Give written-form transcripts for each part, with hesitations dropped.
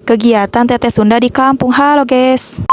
Kegiatan Teteh Sunda di kampung. Halo guys.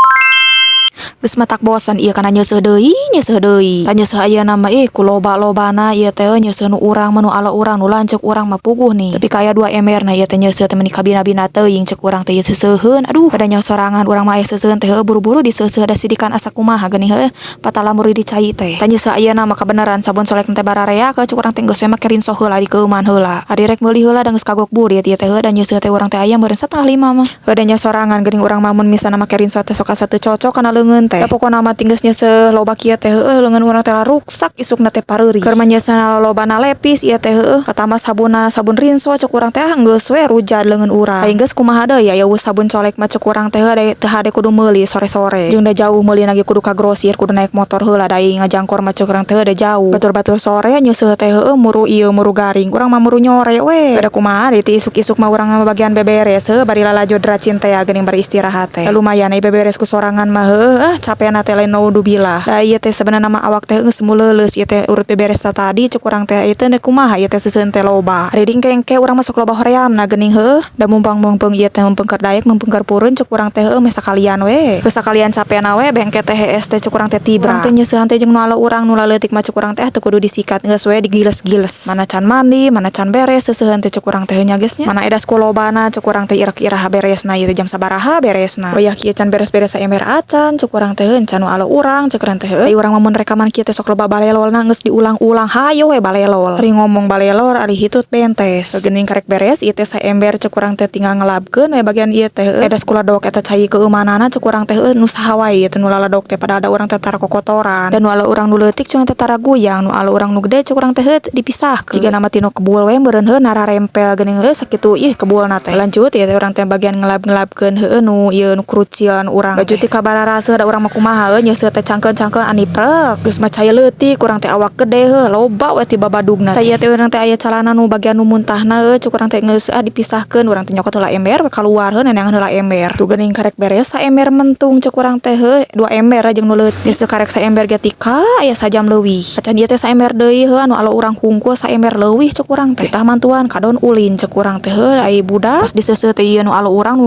Geus matak bosan ieu kana nyeuseut deui. Tanya saya nama ku loba-lobana ieu teh nyeuseut nu urang mah nu ala urang nu lanceuk urang mah puguh nih. Tapi kaya 2 ember na ieu teh nyeuseut teh meni kabina-bina teuing ceuk urang teh seuseheun. Aduh, kadanya sorangan urang mah aya seuseheun teh buru-buru diseuseut da sidikan asa kumaha geuning patala muri dicai teh. Tanya saya nama kebenaran sabun solek teh bararea ke ceuk urang teh geus make rinso heula di keuman heula. Ari rek meuli heula da geus kagok burit ieu teh da nyeuseut teh urang teh aya meureun 4:30 mah. Kadanya sorangan geuning urang mah mun misalna make rinso teh sok asa teu cocok kana leungeun teh. Pokona mah tinggal nyeuseut loba kieu teh leungeun urang teh ruksak isukna teh pareuri. Keur manyeuseut lobana lepis ieu teh pertama sabun rinso ceuk urang teh geus we rujad leungeun urang. Aing geus kumaha deui aya sabun colek mah ceuk urang teh teu hade kudu meuli sore-sore. Jeung da jauh meuli lagi kudu ka grosir kudu naik motor heula da aing ngajangkor mah ceuk urang teh da jauh. Batur-batur sore nyeuseut teh muru garing. Urang mah muru nyore we. Bada kumaha di isuk-isuk mah urang mah bagian beberes bari lalajo dracin teh geuning bari istirahat teh. Lumayan ai beberes ku sorangan mah capena teh lain naudzubillah. Da ieu teh sebenarnya mah awak teh geus muleuleus ieu teh urut beberes tadi ceuk urang teh ieu teh kumaha ieu teh seuseun teh loba. Ari dingke-engke urang masuk loba horeamna geuning da mumpang-mumpung ieu teh mumpung keur daek mumpung keur pureun ceuk urang teh meh sakalian we. Geus sakalian capena we bengke teh es teh ceuk urang teh tibra. Urang teh nyeusehan teh jeung nu ala urang nu laleutik mah ceuk urang teh teu kudu disikat geus we digiles-giles. Mana can mandi, mana can beres seuseun teh ceuk urang teh nya geus nya. Mana edas ku lobana ceuk urang teh irah-irah beresna ieu teh jam sabaraha beresna. Wayah kieu can beres-beres saember acan ceuk urang teh can nu ala urang ceuk urang teh ai urang mah mun rekaman kieu teh sok loba balelolna geus diulang-ulang hayo we balelol. Ari ngomong balelol ari hitut bentes. Geuning karek beres ieu teh saember ceuk urang teh tinggal ngelabkeun we bagian ieu teh edas kula dok eta cai keumanana ceuk urang teh nu saha wae ieu teh nu laladok teh pada ada urang teh tara kokotoran. Dan nu ala urang nu leutik cenah teh tara guyang nu ala urang nu gede ceuk urang teh dipisahkeun. Jiga nama tinu kebul we meureun nara rempel geuning sakitu ih kebulna teh. Lanjut ieu teh urang teh bagian ngelab-ngelabkeun nu ieu nu krucian urang. Baju ti kabararase da urang mah kumaha nyeuseut teh cangkeun-cangkeun aniprek. Geus mah cai leutik urang teh awak gede loba we ti babadugna. Tah ieu teh urang teh aya calana nu bagian nu muntahna ceuk urang teh geus dipisahkeun urang teh nyokot heula ember we kaluar neneangan heula ember. Tu geuning karek beres saember mentung ceuk urang teh 2 ember jeung nu leutik. Geus karek saember ge tika aya sajam leuwih. Acan ieu teh saember deui anu ala urang hungkul saember leuwih ceuk urang teh. Tah mantuan kadon ulin ceuk urang teh ai budak. Pas diseuseut teh ieu nu ala urang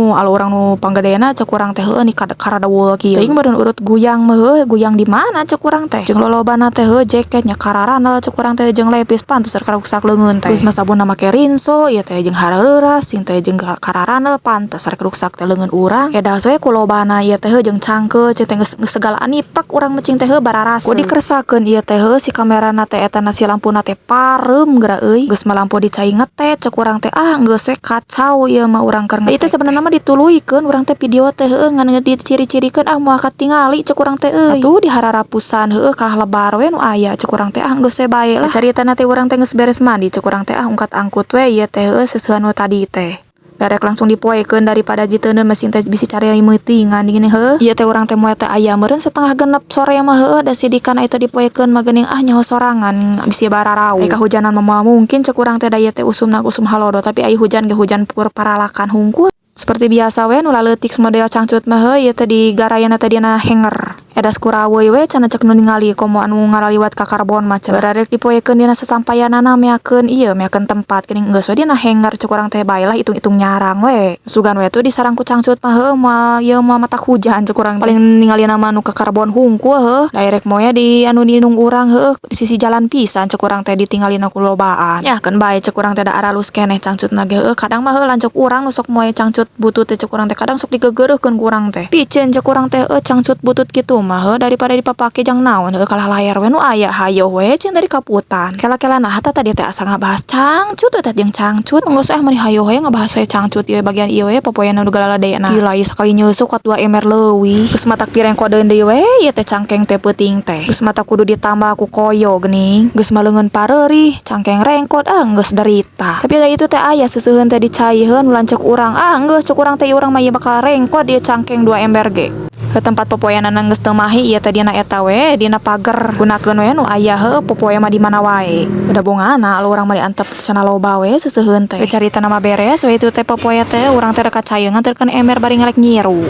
nu panggedena ceuk urang teh ni karadaweul kieu. Teuing meureun urut guyang mah guyang di mana ceuk urang teh. Jeung lolobana teh jaketnya kararana ceuk urang teh jeung lepis pantes rek leungeun teh. Geus mah sabunna make rinso ieu teh jeung hareuras ieu teh jeung kararana pantes rek ruksak teh leungeun urang. Edas we ku lobana ieu teh jeung cangkeu ceuk teh geus segala aniprek urang mecing teh bararase. Ku dikersakeun ieu teh si kamerana teh eta si lampuna teh pareum geura euy. Geus mah lampu dicai ngetet ceuk urang teh geus we kacau ieu mah urang keur ngetet. Ieu teh sebenarnya mah dituluykeun urang teh video teh ngan diciri-cirikeun moal katingali ceuk urang teh euy. Atuh dihararapusan kalah lebar we nu aya ceuk urang teh geus we bae lah. Caritana teh urang teh geus beres mandi ceuk urang teh ungkat angkut we ieu teh seusehan nu tadi teh. Darek langsung dipoekeun daripada diteuneun mesin teh bisi cari meutingan gini ieu teh urang teh moe teh aya meureun 6:30 sore mah da sidikan eta dipoekeun mah geuning nyaho sorangan bisi bararau. Ai kahujanan mah mungkin ceuk urang teh da ieu teh usum halodo tapi ai hujan ge hujan pur paralakan hungkul. Seperti biasa we nu laleutik model cangcut mah ieu teh digarayana teh dina hanger. Edas kuraweuy we cenah ceuk nu ningali komo anu ngalaliwat ka karbon mah cenah. Bararek dipoekeun dina sasampayanana meakeun tempat geuning geus we dina hanger ceuk urang teh bae lah hitung-hitung nyarang we. Sugan we tuh disarang ku cangcut mah ieu mah matak hujan ceuk urang paling ningali nama nu ka karbon hungkul daerek moe di anu dinung urang di sisi jalan pisan ceuk urang teh ditinggalina ku lobaan. Yah kan bae ceuk urang teh da aralus keneh cangcutna ge kadang mah lanceuk urang nu sok moe cangcut butut teh ceuk urang teh kadang sok digegeureukkeun ku urang teh. Piceun ceuk urang teh cangcut butut kitu mah daripada dipapake jang naon kalah layar we nu aya hayo we cenah dari kaputan. Kela-kela nah tadi teh asa ngabahas cangcut eta jeung cangcut geus meni hayo we ngabahas we cangcut ieu bagian ieu we popoean nu galadena. Gila ieu sakali nyeusuk kat 2 ember leuwih. Geus matak pireng kodeun deui we ieu teh cangkeng teh peuting teh. Geus matak kudu ditambah ku koyo geuning. Geus mah leungeun pareurih cangkeng rengkot geus derita. Tapi da itu teh aya seuseheun teh dicaiheun lanceuk urang geus ceuk urang teh urang mah ieu bakal rengkot ieu cangkeng 2 ember ge. Ke tempat popoeanana geus teu mahi ieu teh dina eta we dina pager gunakeun we nu aya popoe mah di mana wae. Udah bongana al urang mah diantep cenah loba we seuseheun teh. Carita nama beres we itu teh popoe teh urang teh rek kacayeunan terkeun ember bari ngelek nyiru.